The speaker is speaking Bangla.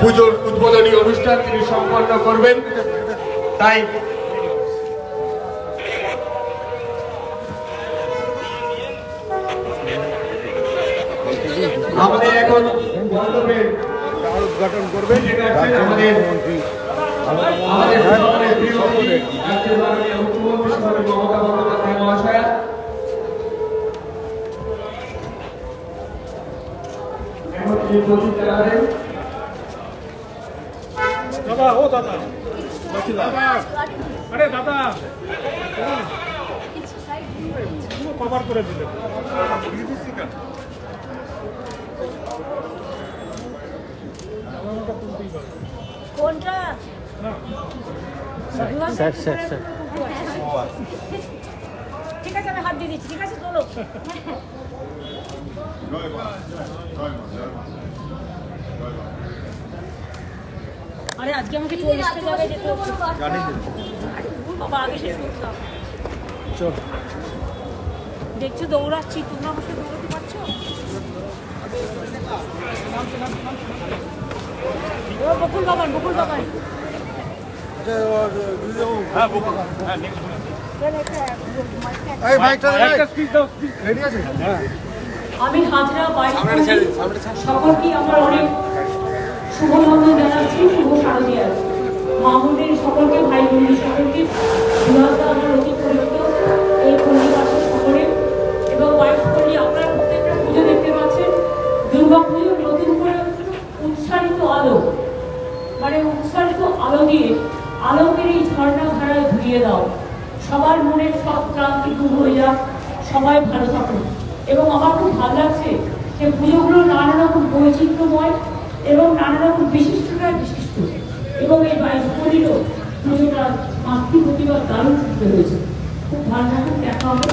পুজোর উদ্বোধনী অনুষ্ঠান তিনি সম্পন্ন করবেন। তাই আমাদের এখন মণ্ডপের উদ্ঘাটন করবেন আমাদের মুখ্যমন্ত্রী মমতা বন্দ্যোপাধ্যায় মহাশয়া। এখন এই প্রতীক চালাবেন দাদা। ও দাদা, আরে দাদা কভার করে দিলেন। কোনটা? ঠিক আছে, আমি হাত দিয়ে দিচ্ছি। ঠিক আছে, চলো। আরে আজকে আমাকে 40টা জায়গায় যেতে হবে। বাবা আগে শেষ করতাম। দেখছো দৌড়াচ্ছি, তোমরা আমাকে দৌড়াতে পারছো? বকুল বাবান, বকুল বাবান। আমি হাজরা সকলকে আমার অনেক শুভবন্ধন জানাচ্ছি, শুভ শারদীয়া। মামুনের সকলকে, ভাই বোনের সকলকে আমার অতি পরিচিত এই পরিবারের সকলে এবং বয়স্কলি আপনারা প্রত্যেকটা পুজো দেখতে পাচ্ছেন। দুর্গা পুজোর নতুন করে উৎসারিত আলো, মানে উৎসারিত আলো দিয়ে আলোকের এই ঝর্ণা ধারায় ধুয়ে দাও। সবার মনের সব ক্লান্তি দূর হয়ে যাক, সবাই ভালো থাকুন। এবং আমার খুব ভালো লাগছে যে পুজোগুলো নানা রকম বৈচিত্র্যময় এবং নানা রকম বিশিষ্টতায় বিশিষ্ট, এবং এই বাইশগুলিরও পুজোটা মাতৃ প্রতিভা দারুণ হয়েছে। খুব ভালো থাকুন, দেখা হবে।